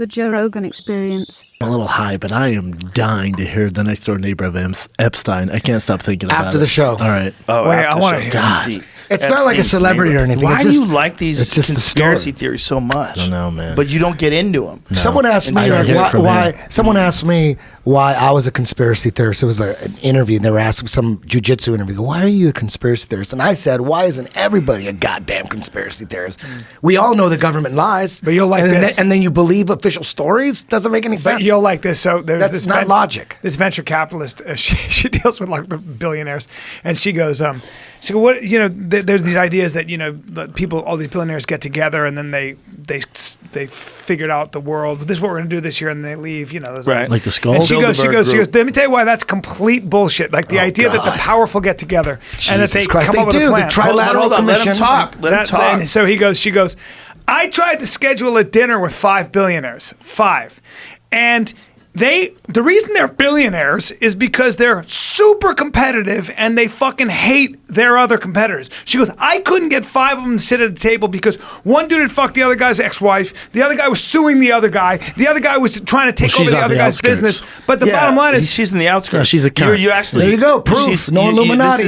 The Joe Rogan Experience. I'm a little high, but I am dying to hear the next door neighbor of Epstein. I can't stop thinking about it. After the show. All right. Oh, wait, after I want to show. hear. God. It's not like a celebrity or anything. Why It's do just, you like these it's just the conspiracy story. theories so much? I don't know, man. But you don't get into them. No. Someone asked me I like, hear it from why. him. Someone asked me why I was a conspiracy theorist. It was an interview, and they were asking some jujitsu interview. Why are you a conspiracy theorist? And I said, why isn't everybody a goddamn conspiracy theorist? We all know the government lies, But you'll like and this. and then you believe official stories. Doesn't make any sense. But you'll like this. So there's That's this not logic. This venture capitalist, she deals with like the billionaires, and she goes, she goes, what, you know, there's these ideas that, you know, people, all these billionaires get together and then they figured out the world. This is what we're going to do this year, and they leave. You know, those Right. Like the skull? And she goes. Bilderberg Let me tell you why that's complete bullshit. Like the idea that the God. powerful get together and that Jesus they Christ, come they up with do. a The plan. trilateral Hold on, let him commission. talk. Let him talk. And so she goes, I tried to schedule a dinner with 5 billionaires. 5. And the reason they're billionaires is because they're super competitive and they fucking hate their other competitors. She goes, I couldn't get 5 of them to sit at a table because one dude had fucked the other guy's ex-wife, the other guy was suing the other guy, the other guy was trying to take over she's the on other the guy's outskirts. business. But the Yeah, bottom line is, she's in the outskirts. No, she's a cunt. You actually. There you go. Proof. she's- No Illuminati.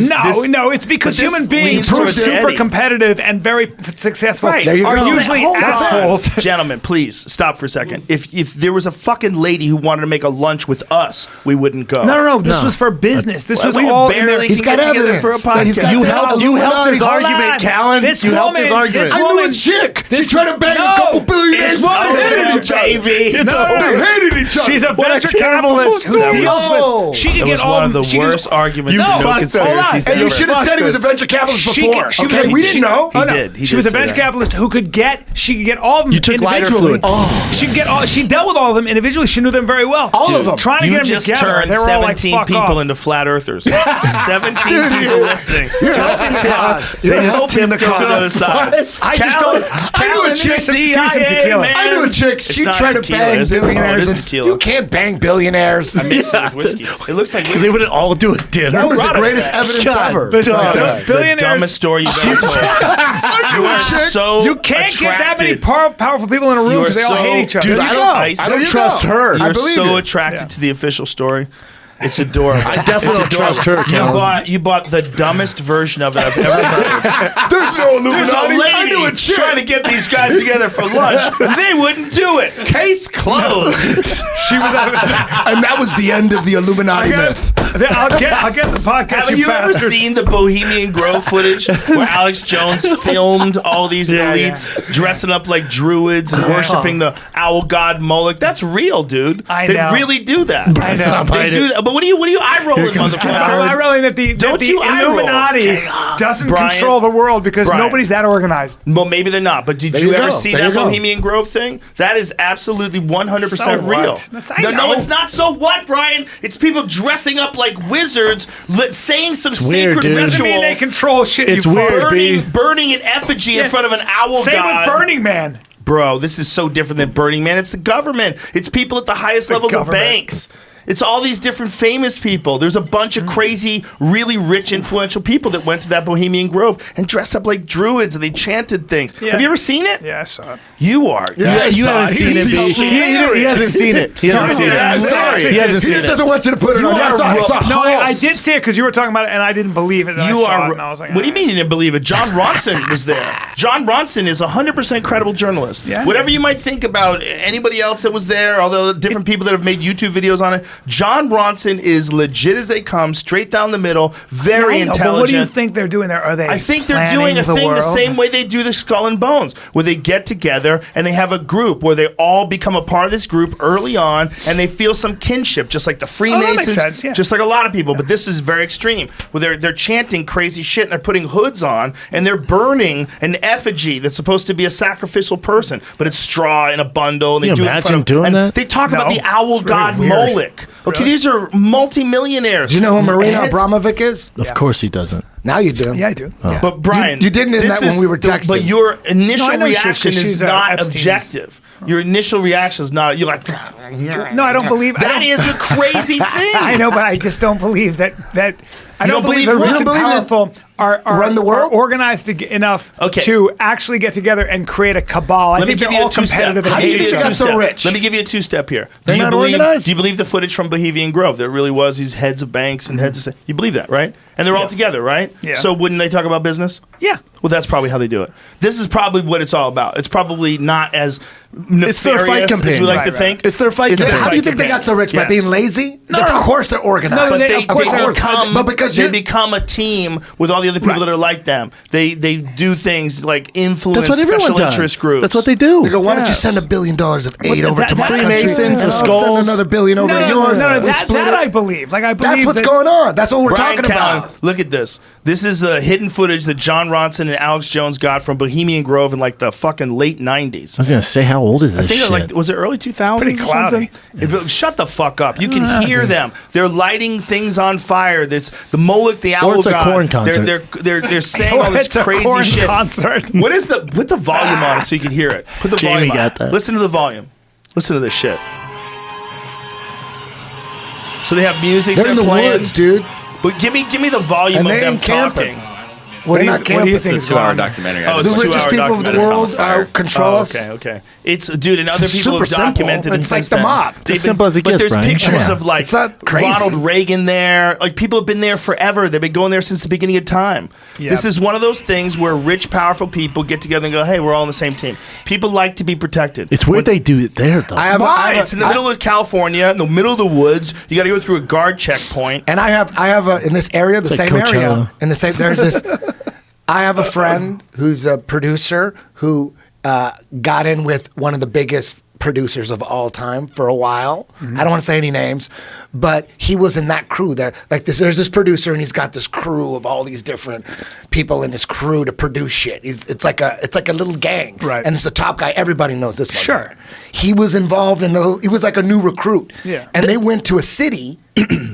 no, it's because But this human beings leads who are towards super Eddie. competitive and very successful Right. There you are go. usually Hold on. assholes. Gentlemen, please stop for a second. If there was a fucking lady who wanted to make a lunch with us, we wouldn't go. No. This No. was for business. This was We all in barely there. He's can got get together for a evidence. He's got podcast. You helped his Hold argument, on. Callen. This You helped woman, his argument. this I knew woman- a chick. this- She tried to bang No. a couple billionaires. This woman They hated hated each other. baby. No. They hated each other. She's a What venture terrible capitalist who story. deals No. with. She It could was get all one of the she could- worst arguments. No, for no fuck conspiracies And you ever. should have said he was a venture capitalist before. She was Okay, we didn't know. Oh, no. He She was a did say venture that. capitalist who could get. She could get all of them You took lighter individually. fluid. She could get all. She dealt with all of them individually. She knew them very well. All of them. Trying to You get them just together. turned They were all like, 17 fuck people off. into flat earthers. 17 people listening. You're Just helping in the case cause. You're they helping the tipped over to the cause. side. I just Callen- don't. I knew a Callen chick. is Give me some CIA, tequila. man. I knew a chick. It's She not tried to tequila, bang is it? Oh, it billionaires. is and tequila. You can't bang billionaires. I mixed it with whiskey. It looks like Because they wouldn't all do it dinner. That was the Brought it greatest back. evidence God, ever. But Dog. those the billionaires. dumbest story you've ever told. You are so You can't get that many attracted. powerful people in a room You are because they all so- hate each other. Dude, There you I go. don't, Ice. I There don't you trust go. her. I You're believe so it. attracted to the official story. It's adorable. I definitely don't trust her, Callen. You bought the dumbest version of it I've ever heard. There's no There's Illuminati. a I knew a lady chick. trying to get these guys together for lunch. They wouldn't do it. Case closed. She was out of And that was the end of the Illuminati myth. I'll get the podcast. Have you ever bastards. seen the Bohemian Grove footage where Alex Jones filmed all these elites dressing up like druids and worshiping the owl god Moloch? That's real, dude. I They know. really do that. I know. They do that. But what are you eye rolling, motherfucker? I'm rolling that the Don't you eye roll. Illuminati doesn't Bryan. control the world because Bryan. nobody's that organized. Well, maybe they're not. But did There you you ever go. see There that you go. Bohemian Grove thing? That is absolutely 100% So real. what? I No, know. it's not. So what, Brian? It's people dressing up like wizards, saying some weird, sacred dude. Doesn't mean ritual, they control shit. It's you weird, fuck. B. burning an effigy in front of an owl Same god. with Burning Man. Bro, this is so different than Burning Man. It's the government. It's people at the highest levels of government. banks. It's all these different famous people. There's a bunch of crazy, really rich, influential people that went to that Bohemian Grove and dressed up like druids and they chanted things. Yeah. Have you ever seen it? Yeah, I saw it. You are. Yeah, You I haven't saw seen it, B. He's He hasn't seen it. He hasn't seen Yeah, it. sorry. He hasn't He seen just it. doesn't want you to put it on. are I saw No, I Hulse. did see it because you were talking about it, and I didn't believe it. And You I saw are. it, and I was like, What do you mean you didn't believe it? John Ronson was there. John Ronson is a 100% credible journalist. Yeah. Whatever you might think about anybody else that was there, although different people that have made YouTube videos on it, John Ronson is legit as they come, straight down the middle, very I know, intelligent. But what do you think they're doing there? Are they? I think they're planning doing a thing the world? same way they do the Skull and Bones, where they get together and they have a group where they all become a part of this group early on, and they feel some kinship, just like the Freemasons, makes sense, yeah. just like a lot of people. But this is very extreme, where they're chanting crazy shit and they're putting hoods on and they're burning an effigy that's supposed to be a sacrificial person, but it's straw in a bundle. And they You do it in imagine front of, doing and that? They talk about No, the owl it's really god weird. Moloch. Okay, Really? these are multimillionaires. Do you know who Marina Heads- Abramovic is? Of course he doesn't. Now you do. Yeah, I do. But Brian, You didn't in this that when is we were the- texting. But your initial No, I know she is, reaction 'cause is she's, not Epstein's. objective. Your initial reaction is not. You're like, No, I don't believe that is a crazy thing. I know, but I just don't believe that I don't believe believe the what? rich You and don't believe that powerful are run the world? are organized enough to actually get together and create a cabal. I think they're all competitive and How do you hate think each they other. got so rich? Let me give you a two-step here. They're not believe, organized? Do you believe the footage from Bohemian Grove? There really was these heads of banks and heads of... You believe that, right? And they're all together, right? Yeah. So wouldn't they talk about business? Yeah. Well, that's probably how they do it. This is probably what it's all about. It's probably not as nefarious their fight as we campaign. like Right, to right. think. It's their fight It's campaign. How do you think they got so rich? By being lazy? Of course they're organized. No, But they- they, of course they they're become, But because they you're- become a team with all the other people Right. that are like them. They do things like influence That's what everyone special does. interest groups. That's what they do. They go, why don't you Yes. send $1 billion of aid over to my country? Freemasons, the and I'll send skulls. another billion over to yours. No, We that split it. I believe. Like I believe That's what's that- going on. That's what we're Bryan talking Callen, about. look at this. This is the hidden footage that John Ronson and Alex Jones got from Bohemian Grove in like the fucking late 90s. I was gonna say, how old is this I think shit? like was it early 2000s? Pretty or cloudy. something? Shut the fuck up! You can hear them. They're lighting things on fire. There's the Moloch, the owl Or it's a god. Korn concert. They're saying all this It's a crazy Korn shit. concert. What is the put the volume on so you can hear it? Put the Jamie volume on. got that. Listen to the volume. Listen to this shit. So they have music. They're in the playing. woods, dude. But give me the volume And of they them ain't camping. talking. What do They're you not think camping. is It's a 2-hour going on? documentary. Oh, I it's The a just- richest 2-hour people of the documentary. world control us. Okay. It's dude, and other It's people have super simple. documented. It's and like since the then. mob. It's as simple as it But gets, there's Brian. pictures Yeah. of like It's not crazy. Ronald Reagan there. Like people have been there forever. They've been going there since the beginning of time. Yep. This is one of those things where rich, powerful people get together and go, "Hey, we're all on the same team." People like to be protected. It's weird they do it there, though. Why? It's in the middle of California, in the middle of the woods. You got to go through a guard checkpoint. And I have in this area, the It's like same area, Coachella. in the same. There's this. I have a friend who's a producer who got in with one of the biggest producers of all time for a while. I don't want to say any names, but he was in that crew there. Like this, there's this producer, and he's got this crew of all these different people in his crew to produce shit. It's like a little gang, Right. And it's the top guy. Everybody knows this. Sure. motherfucker. He was involved in. He was like a new recruit. Yeah. And they went to a city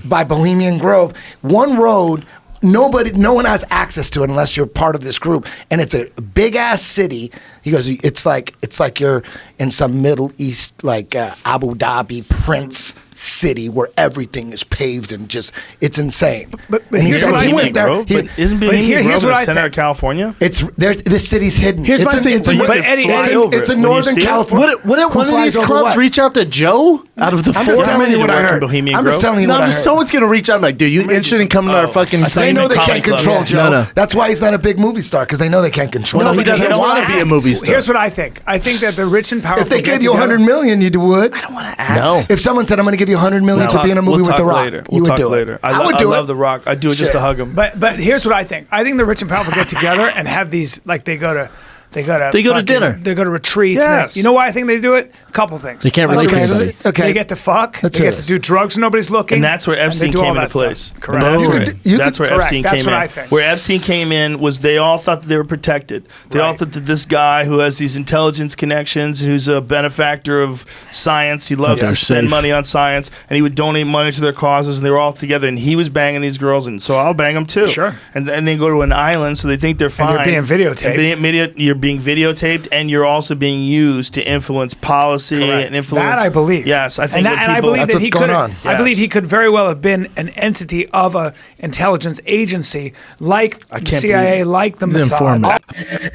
by Bohemian Grove. One road. No one has access to it unless you're part of this group, and it's a big ass city. He goes, it's like you're in some Middle East, like Abu Dhabi Prince city where everything is paved and just it's insane. But and he here's said what he I went think, there. Bro, He- but isn't but Bohemian here's Grove in what the I center think. of California? it's there. This city's hidden. Here's it's my thing. It's in, But Eddie, it's in when you Northern see it? California. Wouldn't Who one of flies these over clubs what? reach out to Joe out of the I'm four? just telling you what I work in heard. Bohemian I'm just Grove? telling you No, what I I'm heard. just, someone's gonna reach out. I'm like, dude, you interested in coming to our fucking They thing? know they Comedy can't club. control Yeah. Joe. No. That's why he's not a big movie star because they know they can't control Well, him. no, he because doesn't here's what want to I- be a movie star. Here's what I think. I think that the rich and powerful. If they get gave you together- $100 million, you would. I don't want to act. No. If someone said, "I'm going to give you $100 million to be in a movie We'll with talk The Rock," later. you We'll would talk do later. it. I would I do it. love The Rock. I'd do it just to Shit. hug him. But here's what I think. I think the rich and powerful get together and have these like they go to to dinner. They go to retreats. Yes. You know why I think they do it? A couple things. They can't Like, relate to they- anybody. Okay. They get to fuck. Let's they hear get to this. do drugs when nobody's looking. And that's where and they Epstein do all came into that stuff. place. Correct. That's You where, could- you that's could- where correct. Epstein That's came what in. I think. Where Epstein came in was they all thought that they were protected. They all Right. thought that this guy who has these intelligence connections, who's a benefactor of science, he loves they're to spend safe. money on science, and he would donate money to their causes, and they were all together, and he was banging these girls, and so I'll bang them too. Sure. And they go to an island, so they think they're fine. you're being videotaped. You're being videotaped, and you're also being used to influence policy Correct. and influence. That I believe. Yes, I think and, when and I people- believe That's that he what's going could. on. I believe Yes. he could very well have been an entity of a intelligence agency like the can't CIA, believe- like the He's Mossad. informative.